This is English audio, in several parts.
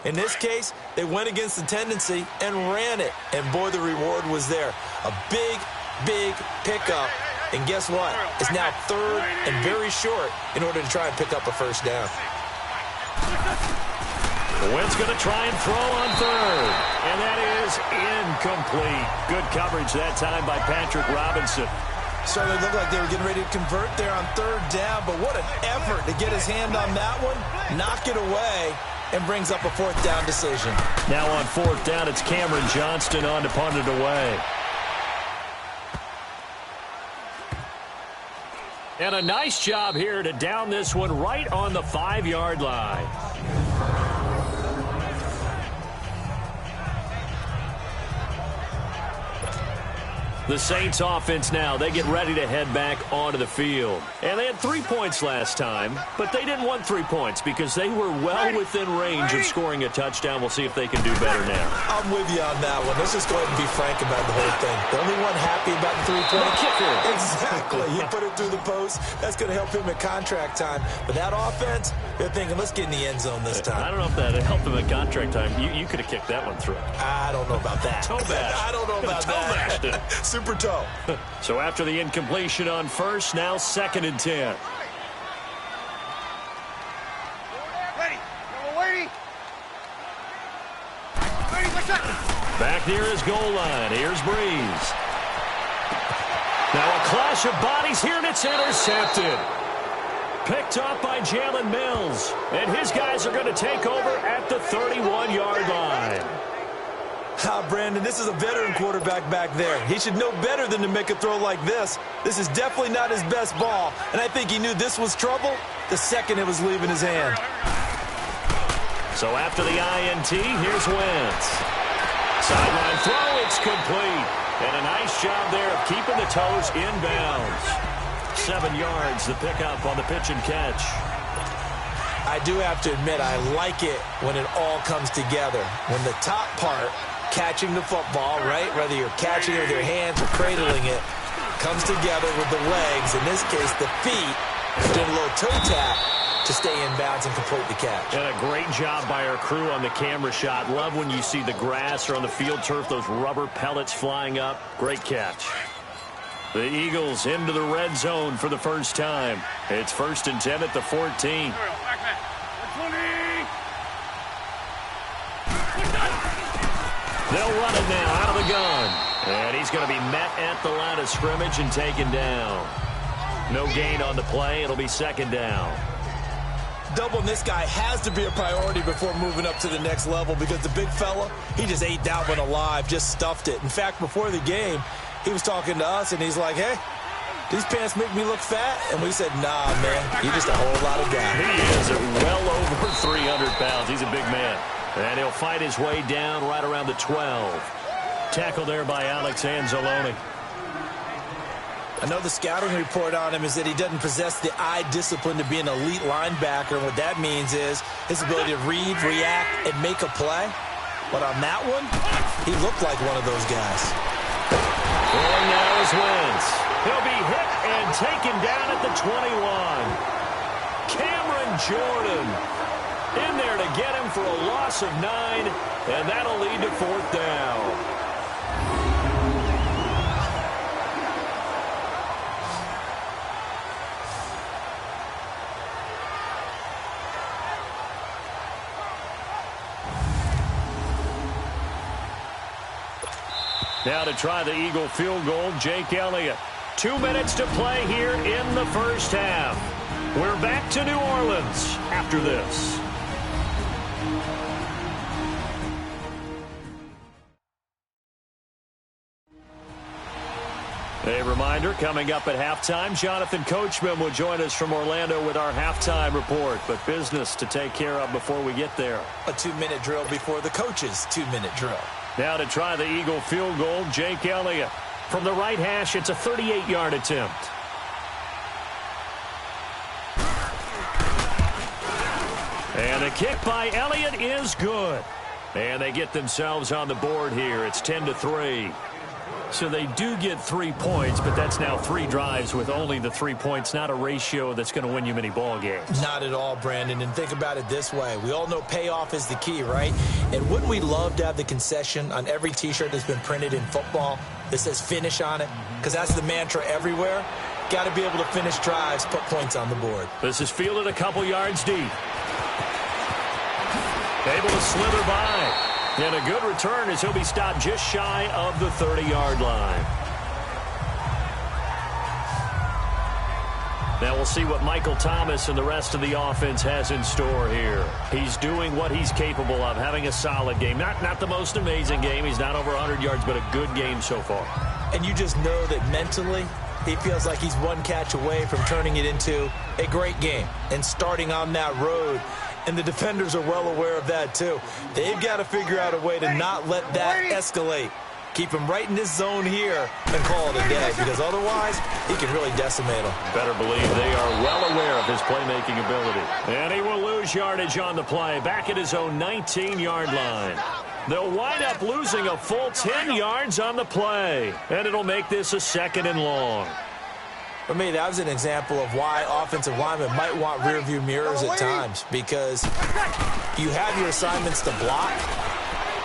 In this case, they went against the tendency and ran it. And, boy, the reward was there. A big, big pickup. And guess what? It's now third and very short in order to try and pick up a first down. Wynn's going to try and throw on third. And that is incomplete. Good coverage that time by Patrick Robinson. Certainly looked like they were getting ready to convert there on third down, but what an effort to get his hand on that one, knock it away, and brings up a fourth down decision. Now on fourth down, it's Cameron Johnston on to punt it away. And a nice job here to down this one right on the 5-yard line. The Saints offense now, they get ready to head back onto the field. And they had 3 points last time, but they didn't want 3 points because they were well within range of scoring a touchdown. We'll see if they can do better now. I'm with you on that one. Let's just go ahead and be frank about the whole thing. The only one happy about the 3-point kicker. Exactly. You put it through the post. That's going to help him at contract time. But that offense, they're thinking, let's get in the end zone this time. I don't know if that helped him at contract time. You could have kicked that one through. I don't know about that. Toe bash. I don't know about that. Toe bashed it. Super toe. So after the incompletion on first, now 2nd and 10. Back near his goal line. Here's Breeze. Now a clash of bodies here, and it's intercepted. Picked up by Jalen Mills. And his guys are going to take over at the 31-yard line. Brandon, this is a veteran quarterback back there. He should know better than to make a throw like this. This is definitely not his best ball, and I think he knew this was trouble the second it was leaving his hand. So after the INT, here's Wentz. Sideline throw, it's complete. And a nice job there of keeping the toes inbounds. 7 yards, the pickup on the pitch and catch. I do have to admit, I like it when it all comes together. When the top part, catching the football, right, whether you're catching it with your hands or cradling it, comes together with the legs, in this case the feet, doing a little toe tap to stay in bounds and complete the catch. And a great job by our crew on the camera shot. Love when you see the grass or on the field turf, those rubber pellets flying up. Great catch. The Eagles into the red zone for the first time. It's 1st and 10 at the 14. They'll run it now out of the gun. And he's going to be met at the line of scrimmage and taken down. No gain on the play. It'll be 2nd down. Doubling this guy has to be a priority before moving up to the next level because the big fella, he just ate that one alive, just stuffed it. In fact, before the game, he was talking to us, and he's like, hey, these pants make me look fat? And we said, nah, man, you're just a whole lot of guy. He is well over 300 pounds. He's a big man. And he'll fight his way down right around the 12. Tackle there by Alex Anzalone. I know the scouting report on him is that he doesn't possess the eye discipline to be an elite linebacker. And what that means is his ability to read, react, and make a play. But on that one, he looked like one of those guys. And now is Wentz. He'll be hit and taken down at the 21. Cameron Jordan in there to get him for a loss of 9, and that'll lead to 4th down. Now to try the Eagle field goal, Jake Elliott. 2 minutes to play here in the first half. We're back to New Orleans after this. A reminder, coming up at halftime, Jonathan Coachman will join us from Orlando with our halftime report. But business to take care of before we get there. A 2-minute drill before the coach's 2-minute drill. Now to try the Eagle field goal, Jake Elliott. From the right hash, it's a 38-yard attempt. And the kick by Elliott is good. And they get themselves on the board here. It's 10-3. So they do get 3 points, but that's now 3 drives with only the 3 points, not a ratio that's going to win you many ball games. Not at all, Brandon. And think about it this way. We all know payoff is the key, right? And wouldn't we love to have the concession on every T-shirt that's been printed in football that says finish on it? Because that's the mantra everywhere. Got to be able to finish drives, put points on the board. This is fielded a couple yards deep. Able to slither by. And a good return as he'll be stopped just shy of the 30-yard line. Now we'll see what Michael Thomas and the rest of the offense has in store here. He's doing what he's capable of, having a solid game. Not the most amazing game. He's not over 100 yards, but a good game so far. And you just know that mentally he feels like he's one catch away from turning it into a great game and starting on that road. And the defenders are well aware of that, too. They've got to figure out a way to not let that escalate. Keep him right in this zone here and call it a day, because otherwise he can really decimate them. Better believe they are well aware of his playmaking ability. And he will lose yardage on the play, back at his own 19-yard line. They'll wind up losing a full 10 yards on the play, and it'll make this a 2nd and long. For me, that was an example of why offensive linemen might want rearview mirrors at times, because you have your assignments to block,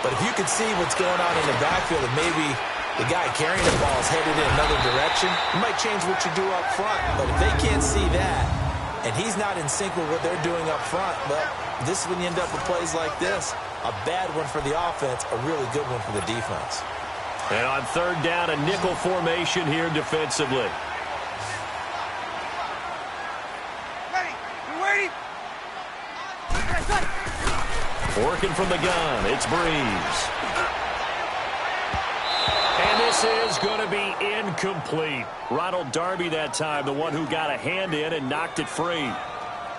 but if you could see what's going on in the backfield and maybe the guy carrying the ball is headed in another direction, you might change what you do up front. But if they can't see that and he's not in sync with what they're doing up front, well, this is when you end up with plays like this. A bad one for the offense, a really good one for the defense. And on 3rd down, a nickel formation here defensively. Working from the gun, it's Breeze. And this is going to be incomplete. Ronald Darby that time, the one who got a hand in and knocked it free.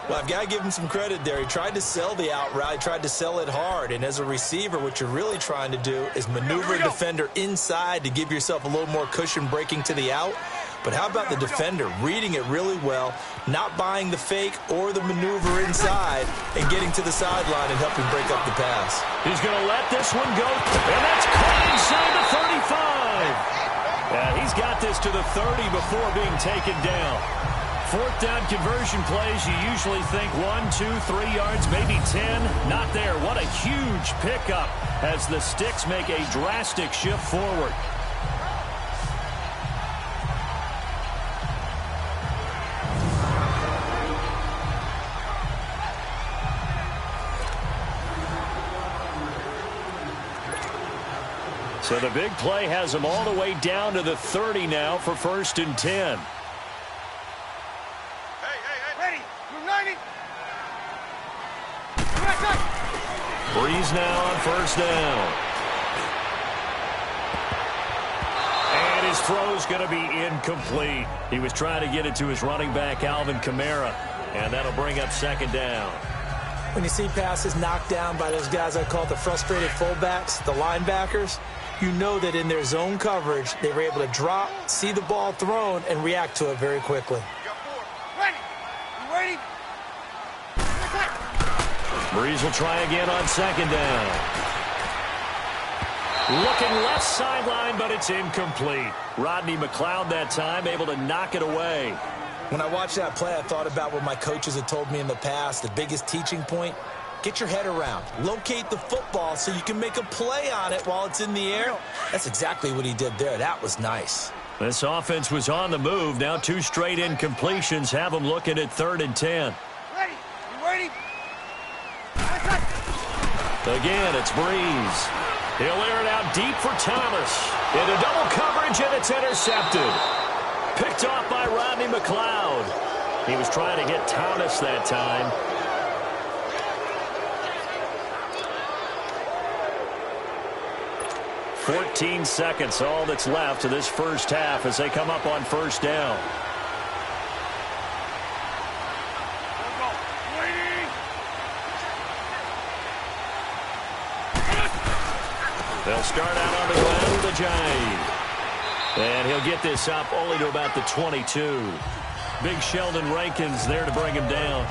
Well, I've got to give him some credit there. He tried to sell the out route, tried to sell it hard. And as a receiver, what you're really trying to do is maneuver a defender inside to give yourself a little more cushion breaking to the out. But how about the defender reading it really well, not buying the fake or the maneuver inside, and getting to the sideline and helping break up the pass? He's going to let this one go, and that's caught inside the 35. Yeah, he's got this to the 30 before being taken down. 4th down conversion plays, you usually think 1, 2, 3 yards, maybe 10. Not there. What a huge pickup as the Sticks make a drastic shift forward. So the big play has them all the way down to the 30 now for 1st and 10. Ready. Move 90. Breeze now on 1st down. And his throw's going to be incomplete. He was trying to get it to his running back, Alvin Kamara. And that'll bring up 2nd down. When you see passes knocked down by those guys I call the frustrated fullbacks, the linebackers, you know that in their zone coverage, they were able to drop, see the ball thrown, and react to it very quickly. Ready. You ready? Breeze will try again on 2nd down. Looking left sideline, but it's incomplete. Rodney McLeod that time able to knock it away. When I watched that play, I thought about what my coaches had told me in the past. The biggest teaching point, get your head around. Locate the football so you can make a play on it while it's in the air. That's exactly what he did there. That was nice. This offense was on the move. Now 2 straight incompletions have them looking at 3rd and 10. Ready. You ready? Again, it's Breeze. He'll air it out deep for Thomas. Into double coverage, and it's intercepted. Picked off by Rodney McLeod. He was trying to get Thomas that time. "14 seconds, all that's left to this first half as they come up on 1st down. They'll start out on the ground with Ajayi. And he'll get this up only to about the 22. Big Sheldon Rankins there to bring him down.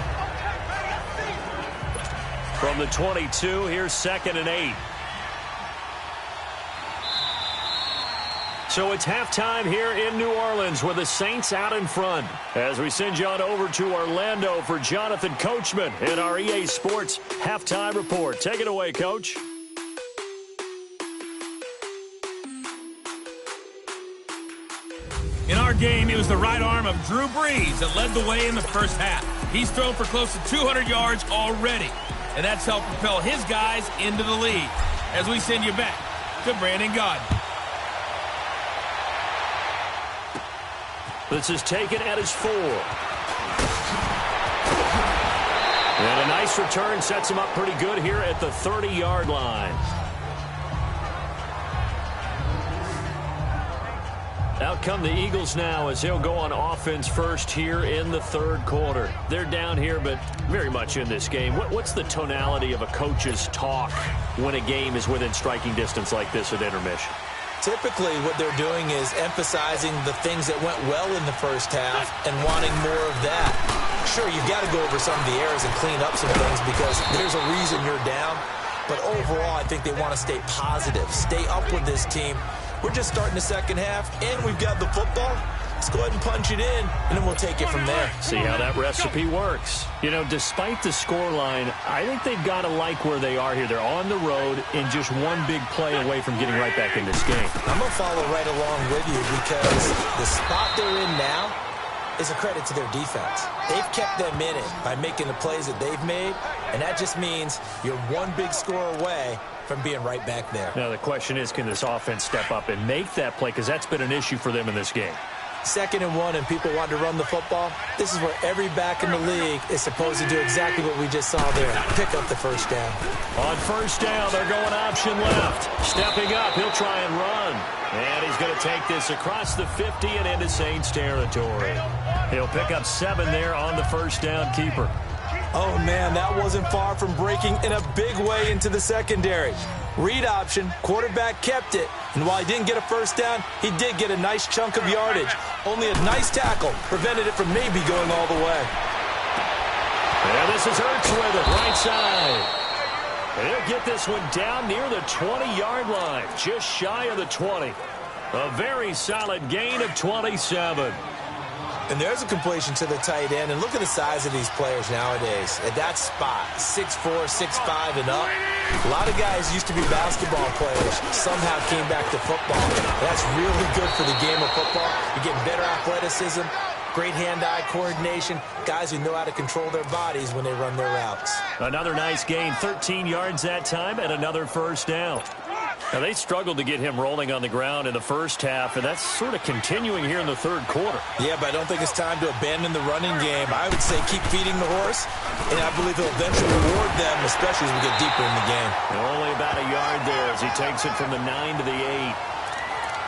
From the 22, here's 2nd and 8. So it's halftime here in New Orleans with the Saints out in front. As we send you on over to Orlando for Jonathan Coachman in our EA Sports Halftime Report. Take it away, Coach. In our game, it was the right arm of Drew Brees that led the way in the first half. He's thrown for close to 200 yards already, and that's helped propel his guys into the lead. As we send you back to Brandon Gaudin. This is taken at his 4. And a nice return sets him up pretty good here at the 30-yard line. Out come the Eagles now as they'll go on offense first here in the third quarter. They're down here, but very much in this game. What's the tonality of a coach's talk when a game is within striking distance like this at intermission? Typically, what they're doing is emphasizing the things that went well in the first half and wanting more of that. Sure, you've got to go over some of the errors and clean up some things because there's a reason you're down. But overall, I think they want to stay positive, stay up with this team. We're just starting the second half, and we've got the football. Let's go ahead and punch it in, and then we'll take it from there. See how that recipe works. You know, despite the scoreline, I think they've got to like where they are here. They're on the road and just one big play away from getting right back in this game. I'm going to follow right along with you because the spot they're in now is a credit to their defense. They've kept them in it by making the plays that they've made, and that just means you're one big score away from being right back there. Now, the question is, can this offense step up and make that play? Because that's been an issue for them in this game. 2nd and 1 and people want to run the football. This is where every back in the league is supposed to do exactly what we just saw there. Pick up the first down. On first down, they're going option left. Stepping up, he'll try and run. And he's going to take this across the 50 and into Saints territory. He'll pick up 7 there on the first down keeper. Oh, man, that wasn't far from breaking in a big way into the secondary. Read option, quarterback kept it, and while he didn't get a first down, he did get a nice chunk of yardage. Only a nice tackle prevented it from maybe going all the way. And this is Hurts with it, right side. He'll get this one down near the 20-yard line, just shy of the 20. A very solid gain of 27. And there's a completion to the tight end. And look at the size of these players nowadays. At that spot, 6'4", 6'5", and up. A lot of guys used to be basketball players. Somehow came back to football. That's really good for the game of football. You're getting better athleticism, great hand-eye coordination, guys who know how to control their bodies when they run their routes. Another nice gain, 13 yards that time, and another first down. Now, they struggled to get him rolling on the ground in the first half, and that's sort of continuing here in the third quarter. Yeah, but I don't think it's time to abandon the running game. I would say keep feeding the horse, and I believe he'll eventually reward them, especially as we get deeper in the game. And only about a yard there as he takes it from the 9 to the 8.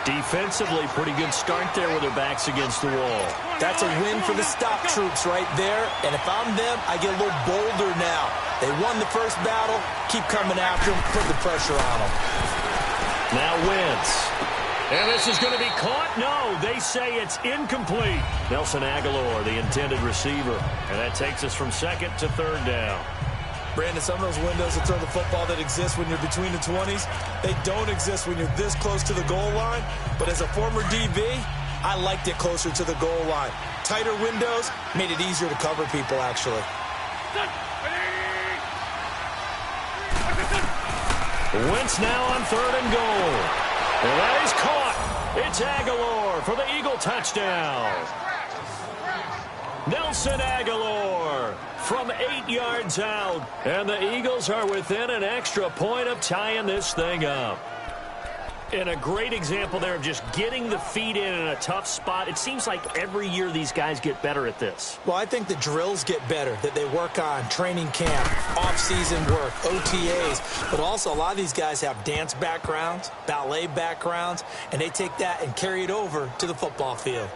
Defensively, pretty good start there with their backs against the wall. That's a win for the stop troops right there, and if I'm them, I get a little bolder now. They won the first battle, keep coming after them, put the pressure on them. Now Wentz. And this is going to be caught? No, they say it's incomplete. Nelson Aguilar, the intended receiver. And that takes us from 2nd to 3rd down. Brandon, some of those windows to throw the football that exist when you're between the 20s, they don't exist when you're this close to the goal line. But as a former DB, I liked it closer to the goal line. Tighter windows made it easier to cover people, actually. Wentz now on 3rd and goal. And that is caught. It's Aguilar for the Eagle touchdown. Nelson Aguilar from 8 yards out. And the Eagles are within an extra point of tying this thing up. And a great example there of just getting the feet in a tough spot. It seems like every year these guys get better at this. Well, I think the drills get better that they work on, training camp, off-season work, OTAs. But also a lot of these guys have dance backgrounds, ballet backgrounds, and they take that and carry it over to the football field.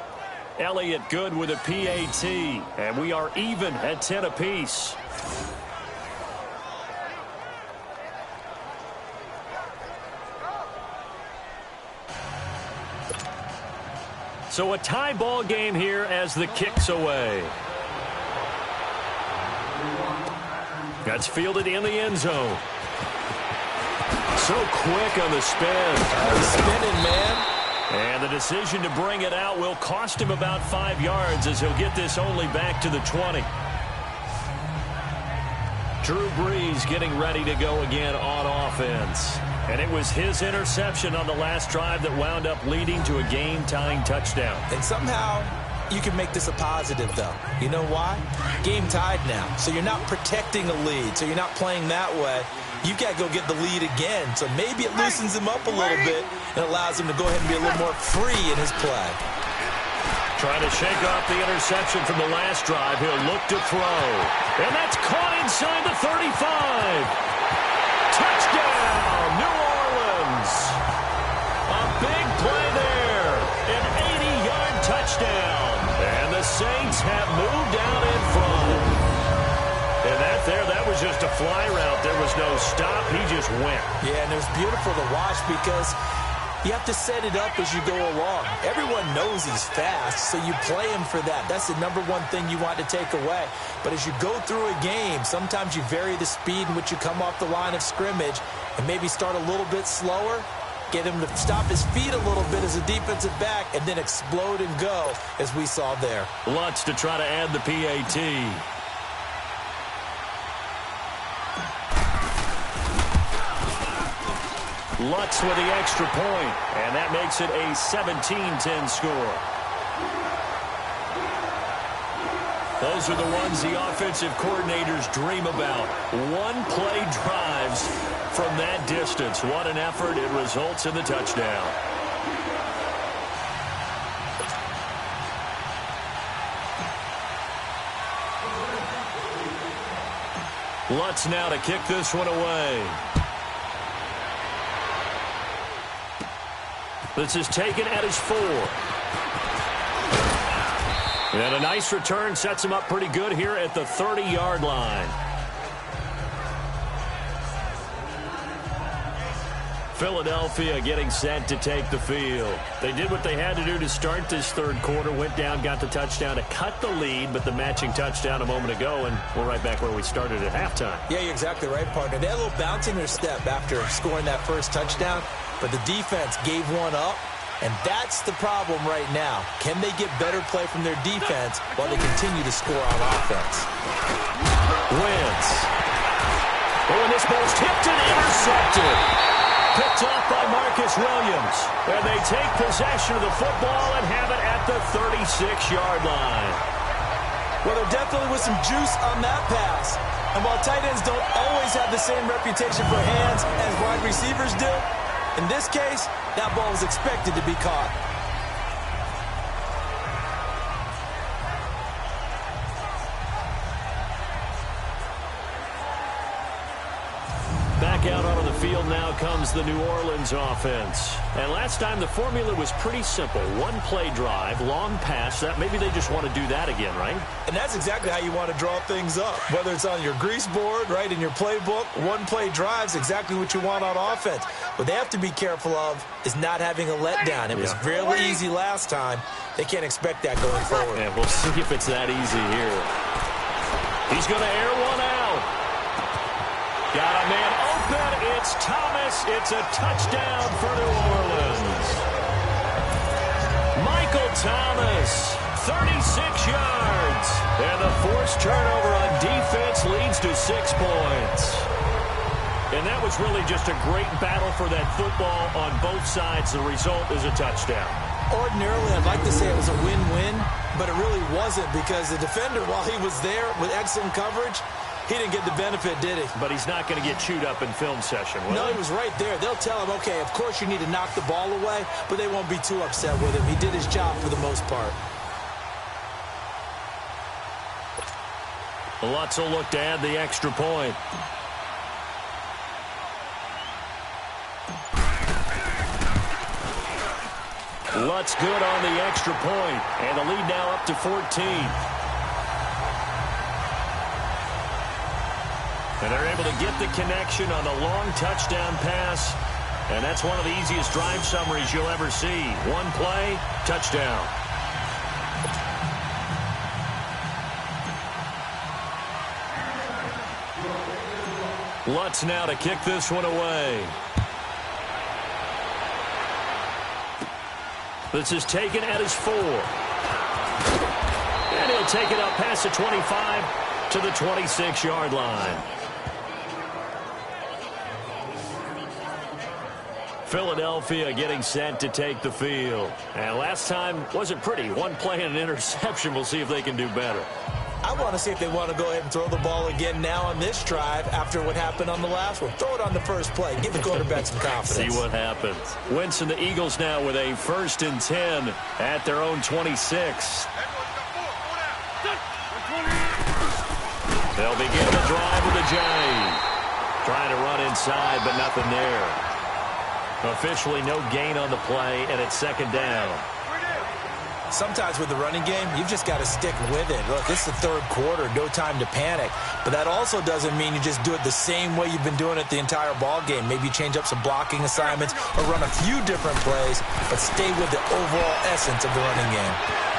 Elliott good with a PAT, and we are even at 10 apiece. So a tie ball game here as the kick's away. That's fielded in the end zone. So quick on the spin. He's spinning, man. And the decision to bring it out will cost him about 5 yards as he'll get this only back to the 20. Drew Brees getting ready to go again on offense. And it was his interception on the last drive that wound up leading to a game-tying touchdown. And somehow you can make this a positive, though. You know why? Game tied now. So you're not protecting a lead. So you're not playing that way. You've got to go get the lead again. So maybe it loosens him up a little bit and allows him to go ahead and be a little more free in his play. Trying to shake off the interception from the last drive. He'll look to throw. And that's caught inside the 35. Touchdown, New Orleans. A big play there. An 80-yard touchdown. And the Saints have moved out in front. And that was just a fly route. There was no stop. He just went. Yeah, and it was beautiful to watch because you have to set it up as you go along. Everyone knows he's fast, so you play him for that. That's the number one thing you want to take away. But as you go through a game, sometimes you vary the speed in which you come off the line of scrimmage and maybe start a little bit slower, get him to stop his feet a little bit as a defensive back, and then explode and go, as we saw there. Lutz to try to add the PAT. Lutz with the extra point, and that makes it a 17-10 score. Those are the ones the offensive coordinators dream about. One-play drives from that distance. What an effort. It results in the touchdown. Lutz now to kick this one away. This is taken at his 4. And a nice return sets him up pretty good here at the 30-yard line. Philadelphia getting set to take the field. They did what they had to do to start this third quarter. Went down, got the touchdown to cut the lead, but the matching touchdown a moment ago, and we're right back where we started at halftime. Yeah, you're exactly right, partner. They had a little bounce in their step after scoring that first touchdown, but the defense gave one up, and that's the problem right now. Can they get better play from their defense while they continue to score on offense? Wentz. Oh, and this ball's tipped and intercepted. Picked off by Marcus Williams. And they take possession of the football and have it at the 36-yard line. Well, there definitely was some juice on that pass. And while tight ends don't always have the same reputation for hands as wide receivers do, in this case, that ball was expected to be caught. Back out onto the field now comes the New Orleans offense. And last time the formula was pretty simple. One play drive, long pass. Maybe they just want to do that again, right? And that's exactly how you want to draw things up. Whether it's on your grease board, right, in your playbook, one play drive's exactly what you want on offense. What they have to be careful of is not having a letdown. It was really easy last time. They can't expect that going forward. Yeah, we'll see if it's that easy here. He's going to air one out. Got a man open. It's Thomas. It's a touchdown for New Orleans. Michael Thomas, 36 yards. And the forced turnover on defense leads to 6 points. And that was really just a great battle for that football on both sides. The result is a touchdown. Ordinarily, I'd like to say it was a win-win, but it really wasn't because the defender, while he was there with excellent coverage, he didn't get the benefit, did he? But he's not going to get chewed up in film session, will No, he? he was right there. They'll tell him, okay, of course you need to knock the ball away, but they won't be too upset with him. He did his job for the most part. Lutz will look to add the extra point. Lutz good on the extra point, and the lead now up to 14. And they're able to get the connection on the long touchdown pass. And that's one of the easiest drive summaries you'll ever see. One play, touchdown. Lutz now to kick this one away. This is taken at his 4. And he'll take it up past the 25 to the 26-yard line. Philadelphia getting set to take the field. And last time wasn't pretty. One play and an interception. We'll see if they can do better. I want to see if they want to go ahead and throw the ball again now on this drive after what happened on the last one. Throw it on the first play. Give the quarterback some confidence. See what happens. Wentz and the Eagles now with a 1st and 10 at their own 26. They'll begin the drive with a J. Trying to run inside, but nothing there. Officially no gain on the play, and it's 2nd down. Sometimes with the running game, you've just got to stick with it. Look, it's the 3rd quarter, no time to panic. But that also doesn't mean you just do it the same way you've been doing it the entire ball game. Maybe you change up some blocking assignments or run a few different plays, but stay with the overall essence of the running game.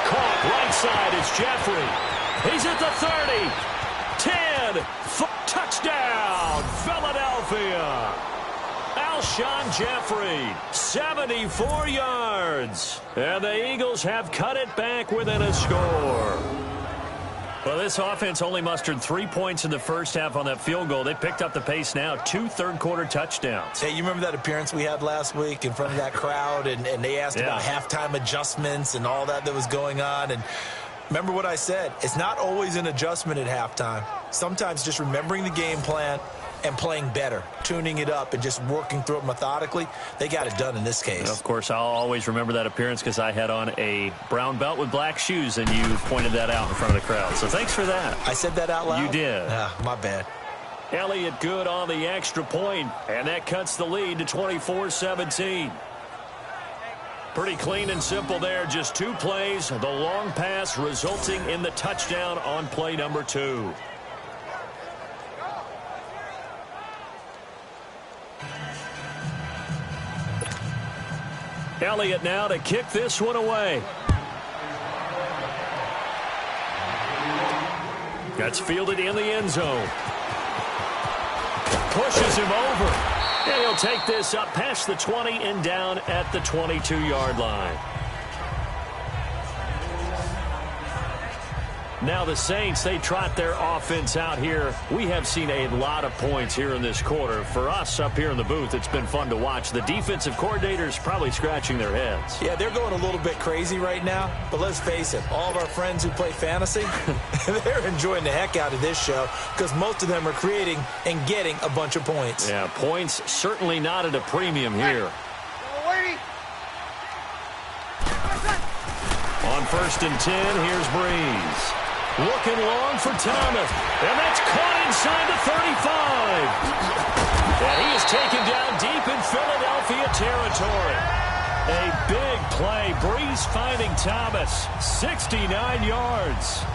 Caught right side, it's Jeffrey. He's at the 30. 10. Touchdown, Philadelphia. Alshon Jeffrey, 74 yards. And the Eagles have cut it back within a score. Well, this offense only mustered 3 points in the first half on that field goal. They picked up the pace now, 2 third-quarter touchdowns. Hey, you remember that appearance we had last week in front of that crowd, and they asked about halftime adjustments and all that was going on, and remember what I said. It's not always an adjustment at halftime. Sometimes just remembering the game plan and playing better, tuning it up and just working through it methodically. They got it done in this case. Of course, I'll always remember that appearance because I had on a brown belt with black shoes, and you pointed that out in front of the crowd. So thanks for that. I said that out loud? You did. My bad. Elliott good on the extra point, and that cuts the lead to 24-17. Pretty clean and simple there. Just 2 plays. The long pass resulting in the touchdown on play number 2. Elliott now to kick this one away. That's fielded in the end zone. Pushes him over. And he'll take this up past the 20 and down at the 22-yard line. Now the Saints, they trot their offense out here. We have seen a lot of points here in this quarter. For us up here in the booth, it's been fun to watch. The defensive coordinators probably scratching their heads. Yeah, they're going a little bit crazy right now. But let's face it, all of our friends who play fantasy, they're enjoying the heck out of this show because most of them are creating and getting a bunch of points. Yeah, points certainly not at a premium here. On 1st and 10, here's Breeze. Looking long for Thomas. And that's caught inside the 35. And he is taken down deep in Philadelphia territory. A big play. Breeze finding Thomas. 69 yards.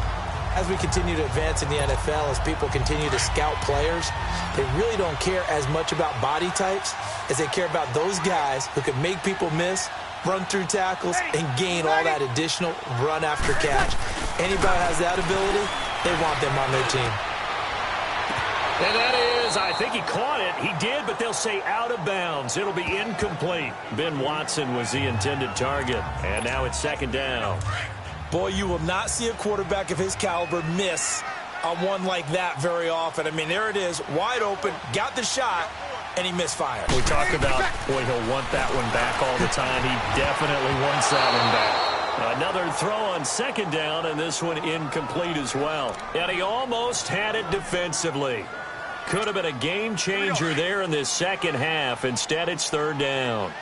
As we continue to advance in the NFL, as people continue to scout players, they really don't care as much about body types as they care about those guys who can make people miss, run through tackles, and gain all that additional run after catch. Anybody has that ability, they want them on their team. And that is, I think he caught it. He did, but they'll say out of bounds. It'll be incomplete. Ben Watson was the intended target. And now it's 2nd down. Boy, you will not see a quarterback of his caliber miss on one like that very often. I mean, there it is, wide open, got the shot, and he misfired. We talk about, boy, he'll want that one back all the time. He definitely wants that one back. Another throw on 2nd down, and this one incomplete as well. And he almost had it defensively. Could have been a game changer there in this second half. Instead, it's 3rd down.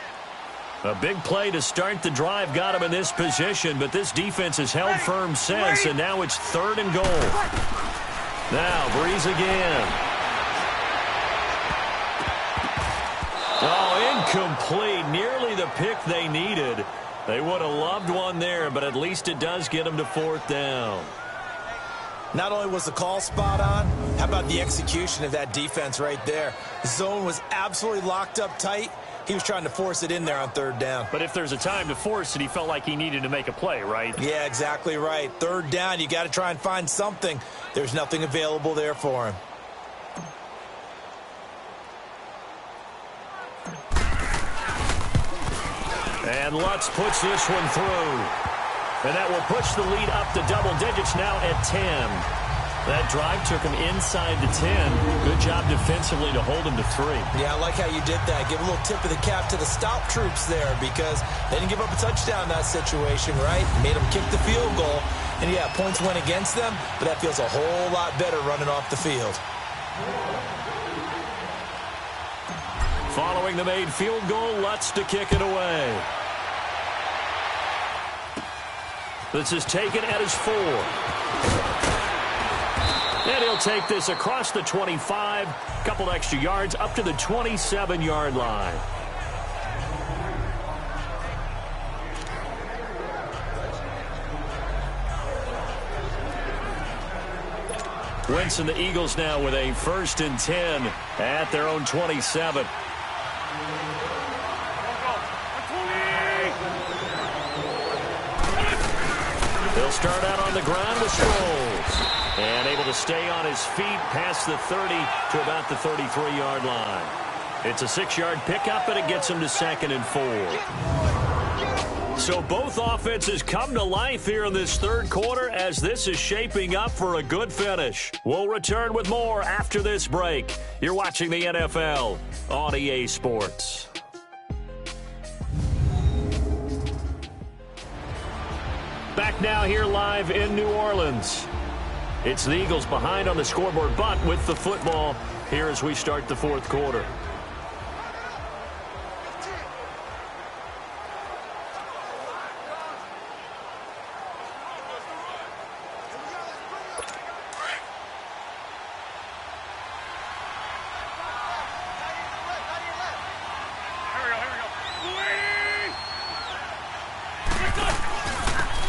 A big play to start the drive got him in this position, but this defense has held firm since, and now it's 3rd and goal. Now, Breeze again. Oh, incomplete. Nearly the pick they needed. They would have loved one there, but at least it does get them to 4th down. Not only was the call spot on, how about the execution of that defense right there? The zone was absolutely locked up tight. He was trying to force it in there on 3rd down. But if there's a time to force it, he felt like he needed to make a play, right? Yeah, exactly right. 3rd down, you got to try and find something. There's nothing available there for him. And Lutz puts this one through. And that will push the lead up to double digits now at 10. That drive took him inside the 10. Good job defensively to hold him to 3. Yeah, I like how you did that. Give a little tip of the cap to the stop troops there because they didn't give up a touchdown in that situation, right? Made them kick the field goal. And, yeah, points went against them, but that feels a whole lot better running off the field. Following the made field goal, Lutz to kick it away. This is taken at his 4. And he'll take this across the 25, couple extra yards up to the 27-yard line. Wentz and the Eagles now with a 1st and 10 at their own 27. He'll start out on the ground with Sproles. And able to stay on his feet past the 30 to about the 33-yard line. It's a 6-yard pickup, and it gets him to 2nd and 4. So both offenses come to life here in this third quarter as this is shaping up for a good finish. We'll return with more after this break. You're watching the NFL on EA Sports. Back now here live in New Orleans. It's the Eagles behind on the scoreboard, but with the football here as we start the fourth quarter.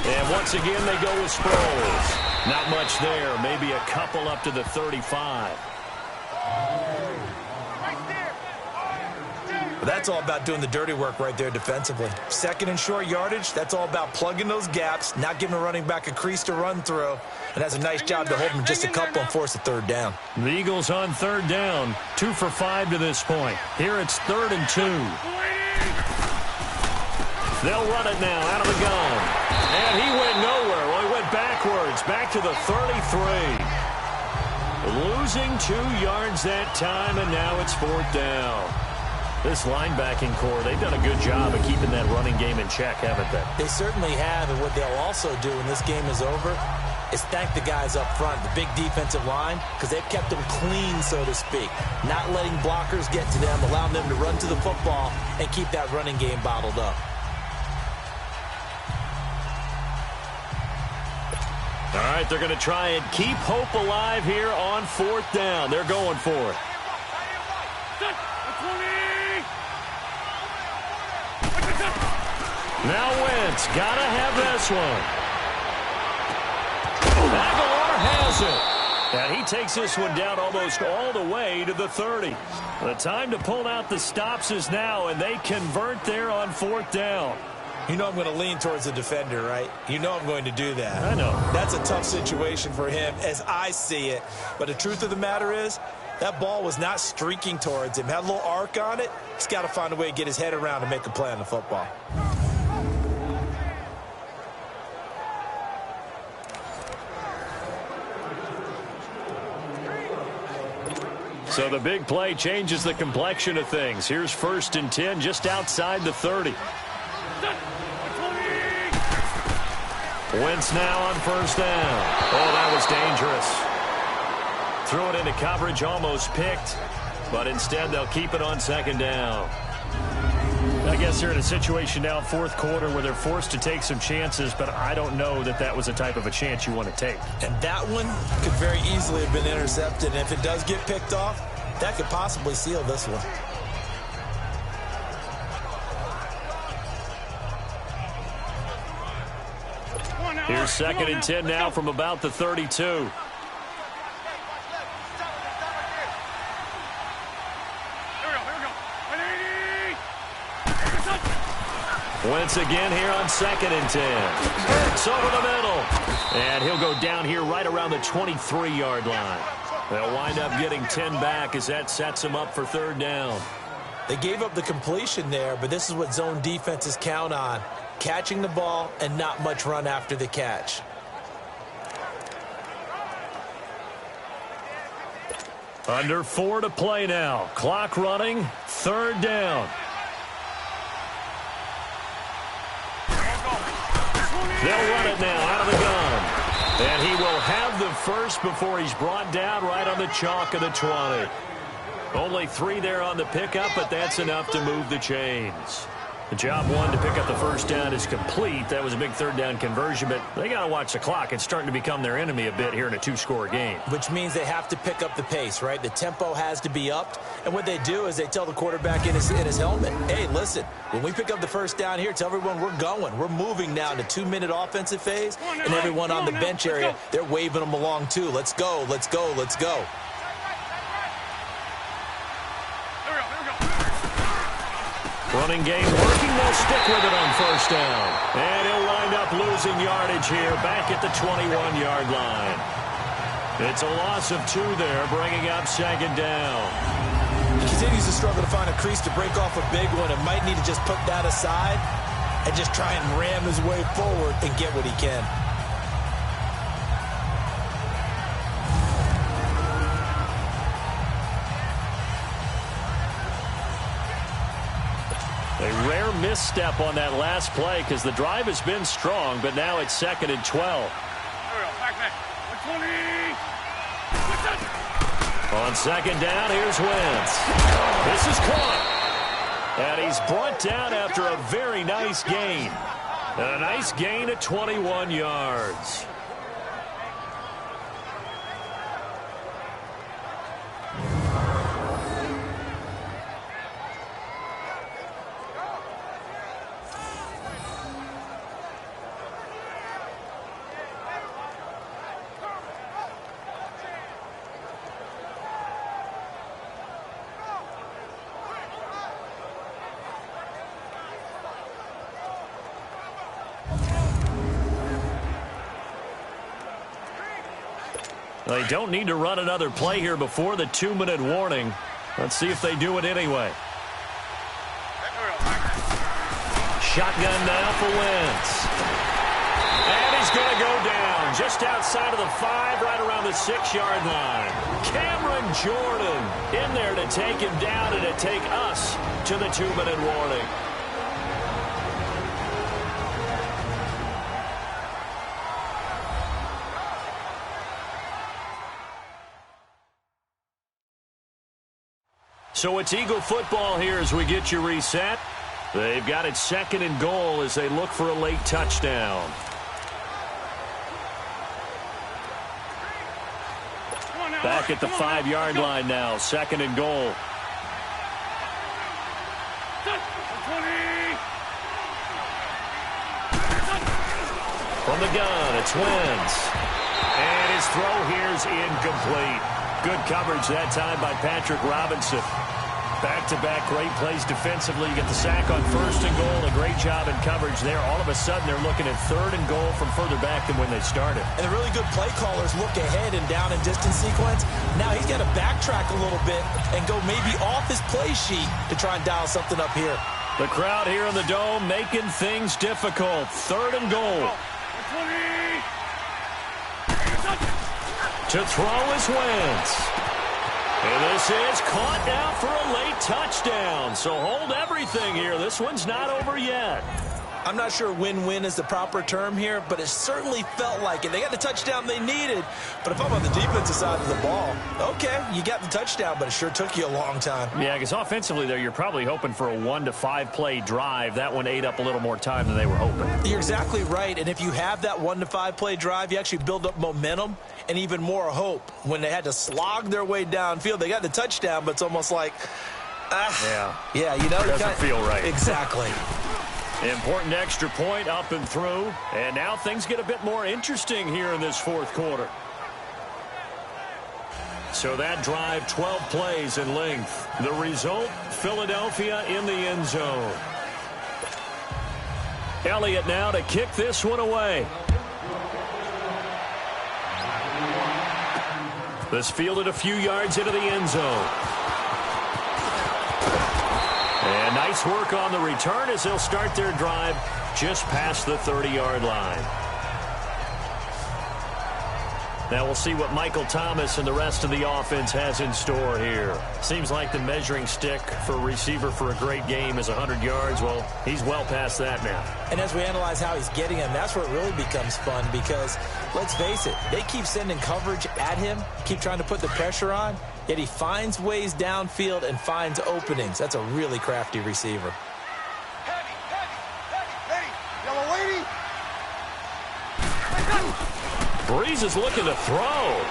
And once again, they go with Sproles. Not much there. Maybe a couple up to the 35. Well, that's all about doing the dirty work right there defensively. 2nd and short yardage, that's all about plugging those gaps, not giving a running back a crease to run through, and has a nice job to hold him just a couple and force a 3rd down. The Eagles on 3rd down, 2 for 5 to this point. Here it's 3rd and 2. They'll run it now out of the gun. And he went nowhere. Well, he went backwards, back to the 33. Losing 2 yards that time, and now it's 4th down. This linebacking core, they've done a good job of keeping that running game in check, haven't they? They certainly have, and what they'll also do when this game is over is thank the guys up front, the big defensive line, because they've kept them clean, so to speak. Not letting blockers get to them, allowing them to run to the football and keep that running game bottled up. All right, they're going to try and keep hope alive here on 4th down. They're going for it. Now Wentz, got to have this one. Aguilar has it. And he takes this one down almost all the way to the 30. The time to pull out the stops is now, and they convert there on 4th down. You know I'm going to lean towards the defender, right? You know I'm going to do that. I know. That's a tough situation for him as I see it. But the truth of the matter is, that ball was not streaking towards him. Had a little arc on it. He's got to find a way to get his head around and make a play on the football. So the big play changes the complexion of things. Here's 1st and 10 just outside the 30. Wentz now on 1st down. Oh, that was dangerous. Threw it into coverage, almost picked, but instead they'll keep it on 2nd down. I guess they're in a situation now, 4th quarter, where they're forced to take some chances, but I don't know that that was the type of a chance you want to take. And that one could very easily have been intercepted, and if it does get picked off, that could possibly seal this one. Here's 2nd and 10 now from about the 32. Wentz again here on 2nd and 10. Hurts over the middle. And he'll go down here right around the 23-yard line. They'll wind up getting 10 back as that sets him up for 3rd down. They gave up the completion there, but this is what zone defenses count on. Catching the ball and not much run after the catch. Under 4 to play now. Clock running. 3rd down. They'll run it now out of the gun. And he will have the first before he's brought down right on the chalk of the 20. Only 3 there on the pickup, but that's enough to move the chains. The job 1 to pick up the first down is complete. That was a big 3rd down conversion, but they got to watch the clock. It's starting to become their enemy a bit here in a 2-score game. Which means they have to pick up the pace, right? The tempo has to be upped. And what they do is they tell the quarterback in his helmet, hey, listen, when we pick up the first down here, tell everyone we're going. We're moving now to 2-minute offensive phase, and everyone on the bench area, they're waving them along too. Let's go, let's go, let's go. Running game working. They'll stick with it on first down. And he'll wind up losing yardage here back at the 21-yard line. It's a loss of 2 there, bringing up 2nd down. He continues to struggle to find a crease to break off a big one and might need to just put that aside and just try and ram his way forward and get what he can. A rare misstep on that last play because the drive has been strong, but now it's 2nd and 12. On 2nd down, here's Wentz. This is caught. And he's brought down after a very nice gain. A nice gain of 21 yards. They don't need to run another play here before the 2-minute warning. Let's see if they do it anyway. Shotgun now for Wentz. And he's going to go down just outside of the 5, right around the 6-yard line. Cameron Jordan in there to take him down and to take us to the 2-minute warning. So it's Eagle football here as we get you reset. They've got it 2nd and goal as they look for a late touchdown. Back at the 5-yard line now, 2nd and goal. From the gun, it's Wentz. And his throw here's incomplete. Good coverage that time by Patrick Robinson. Back-to-back great plays defensively. You get the sack on 1st and goal. A great job in coverage there. All of a sudden, they're looking at 3rd and goal from further back than when they started. And the really good play callers look ahead and down and distance sequence. Now he's got to backtrack a little bit and go maybe off his play sheet to try and dial something up here. The crowd here in the Dome making things difficult. 3rd and goal. To throw is Wentz. And this is caught now for a late touchdown. So hold everything here. This one's not over yet. I'm not sure win-win is the proper term here, but it certainly felt like it. They got the touchdown they needed, but if I'm on the defensive side of the ball, okay, you got the touchdown, but it sure took you a long time. Yeah, because offensively there, you're probably hoping for a 1 to 5 play drive. That one ate up a little more time than they were hoping. You're exactly right, and if you have that 1 to 5 play drive, you actually build up momentum and even more hope. When they had to slog their way downfield, they got the touchdown, but it's almost like, yeah, you know, it doesn't feel right. Exactly. Important extra point up and through. And now things get a bit more interesting here in this 4th quarter. So that drive, 12 plays in length. The result, Philadelphia in the end zone. Elliott now to kick this one away. This fielded a few yards into the end zone. Nice work on the return as they'll start their drive just past the 30-yard line. Now we'll see what Michael Thomas and the rest of the offense has in store here. Seems like the measuring stick for a receiver for a great game is 100 yards. Well, he's well past that now. And as we analyze how he's getting them, that's where it really becomes fun because, let's face it, they keep sending coverage at him, keep trying to put the pressure on, yet he finds ways downfield and finds openings. That's a really crafty receiver. Yellow waiting. Breeze is looking to throw.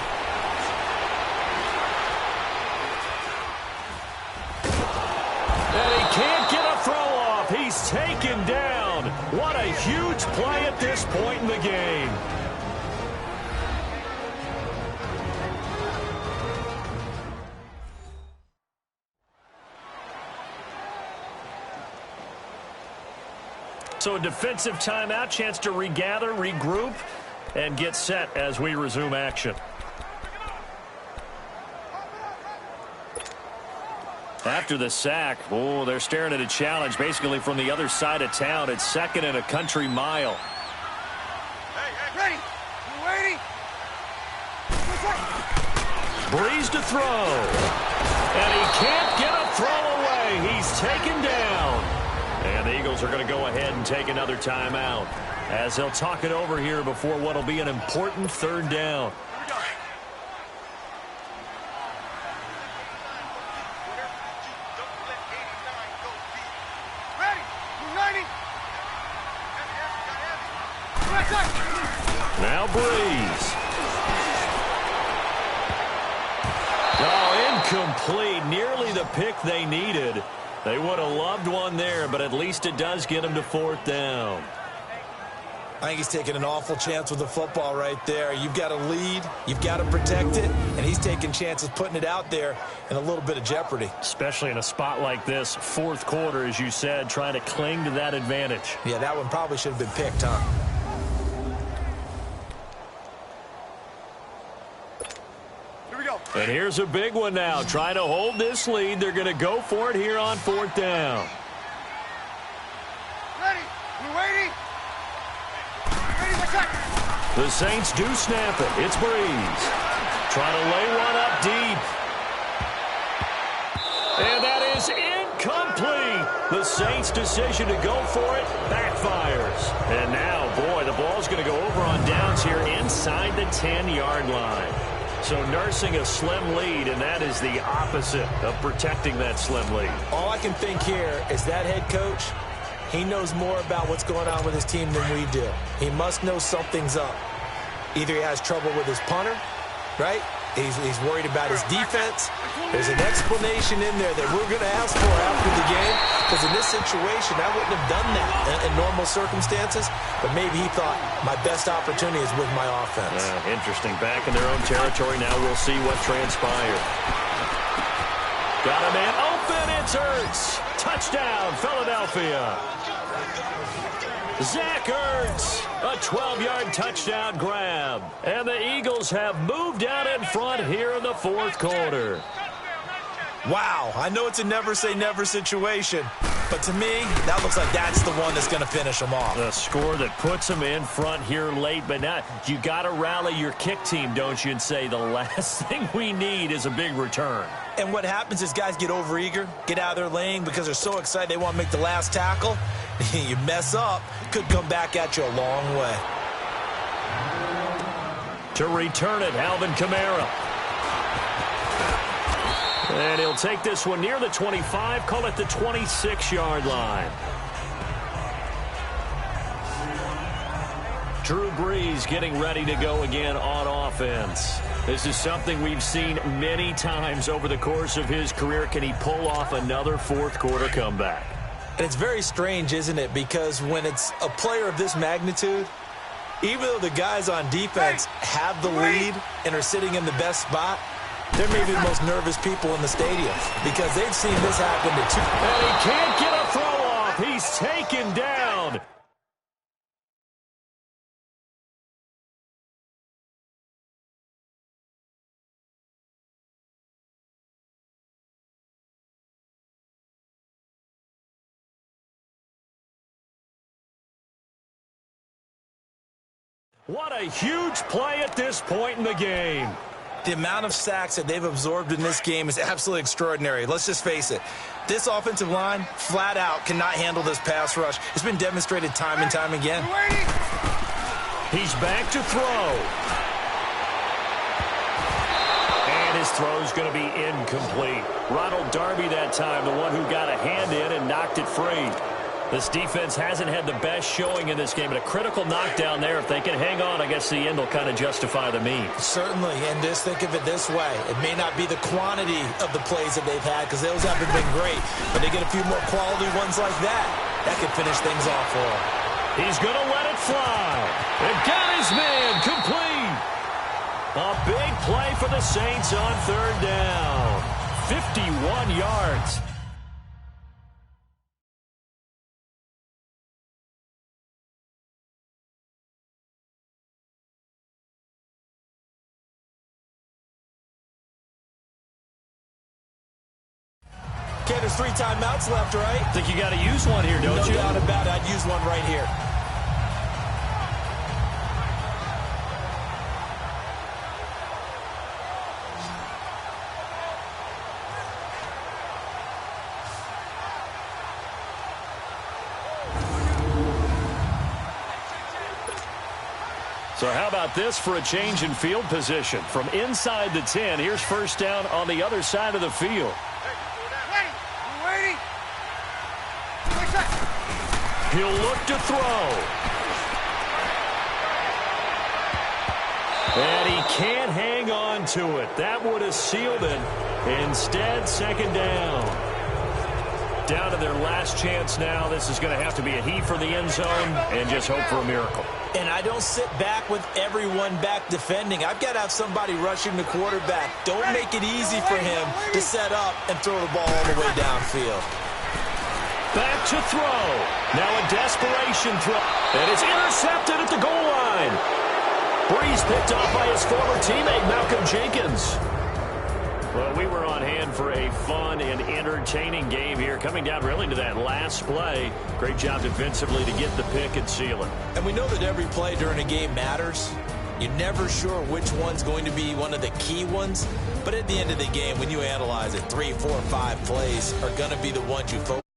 And he can't get a throw off. He's taken down. What a huge play at this point in the game. So a defensive timeout, chance to regather, regroup, and get set as we resume action. After the sack, oh, they're staring at a challenge basically from the other side of town. It's 2nd and a country mile. Ready. You waiting? Breeze to throw. And he can't get a throw away. He's taken down. And the Eagles are going to go ahead and take another timeout as they'll talk it over here before what will be an important 3rd down. Ready. United. Now Breeze. Oh, incomplete. Nearly the pick they needed. They would have loved one there, but at least it does get them to 4th down. I think he's taking an awful chance with the football right there. You've got to lead, you've got to protect it, and he's taking chances putting it out there in a little bit of jeopardy. Especially in a spot like this, 4th quarter, as you said, trying to cling to that advantage. Yeah, that one probably should have been picked, huh? Here we go. And here's a big one now. Trying to hold this lead. They're going to go for it here on 4th down. Ready. You waiting? The Saints do snap it. It's Breeze. Trying to lay one up deep. And that is incomplete. The Saints' decision to go for it backfires. And now, boy, the ball's going to go over on downs here inside the 10-yard line. So nursing a slim lead, and that is the opposite of protecting that slim lead. All I can think here is that head coach, he knows more about what's going on with his team than we do. He must know something's up. Either he has trouble with his punter, right? He's worried about his defense. There's an explanation in there that we're going to ask for after the game, because in this situation, I wouldn't have done that in normal circumstances, but maybe he thought my best opportunity is with my offense. Interesting. Back in their own territory. Now we'll see what transpired. Got a man open. It's Ertz. Touchdown, Philadelphia. Zach Ertz, a 12-yard touchdown grab. And the Eagles have moved out in front here in the 4th quarter. Wow, I know it's a never-say-never situation, but to me, that looks like that's the one that's going to finish them off. A score that puts them in front here late, but now you got to rally your kick team, don't you, and say the last thing we need is a big return. And what happens is guys get overeager, get out of their lane because they're so excited they want to make the last tackle. You mess up, could come back at you a long way. To return it, Alvin Kamara. And he'll take this one near the 25, call it the 26-yard line. Drew Brees getting ready to go again on offense. This is something we've seen many times over the course of his career. Can he pull off another 4th quarter comeback? And it's very strange, isn't it? Because when it's a player of this magnitude, even though the guys on defense have the lead and are sitting in the best spot, they're maybe the most nervous people in the stadium because they've seen this happen to two. And he can't get a throw off. He's taken down. What a huge play at this point in the game. The amount of sacks that they've absorbed in this game is absolutely extraordinary. Let's just face it. This offensive line, flat out, cannot handle this pass rush. It's been demonstrated time and time again. He's back to throw. And his throw's going to be incomplete. Ronald Darby that time, the one who got a hand in and knocked it free. This defense hasn't had the best showing in this game, but a critical knockdown there. If they can hang on, I guess the end will kind of justify the means. Certainly, and just think of it this way. It may not be the quantity of the plays that they've had, because those haven't been great, but they get a few more quality ones like that. That could finish things off for them. He's going to let it fly. And got his man complete. A big play for the Saints on third down. 51 yards. Okay, there's 3 timeouts left, right? I think you got to use one here, don't you? No doubt about it. I'd use one right here. So how about this for a change in field position? From inside the 10, here's first down on the other side of the field. He'll look to throw. And he can't hang on to it. That would have sealed it. Instead, second down. Down to their last chance now. This is going to have to be a heave for the end zone and just hope for a miracle. And I don't sit back with everyone back defending. I've got to have somebody rushing the quarterback. Don't make it easy for him to set up and throw the ball all the way downfield. Back to throw. Now a desperation throw. And it's intercepted at the goal line. Breeze picked off by his former teammate, Malcolm Jenkins. Well, we were on hand for a fun and entertaining game here, coming down really to that last play. Great job defensively to get the pick and seal it. And we know that every play during a game matters. You're never sure which one's going to be one of the key ones. But at the end of the game, when you analyze it, 3, 4, 5 plays are going to be the ones you focus on.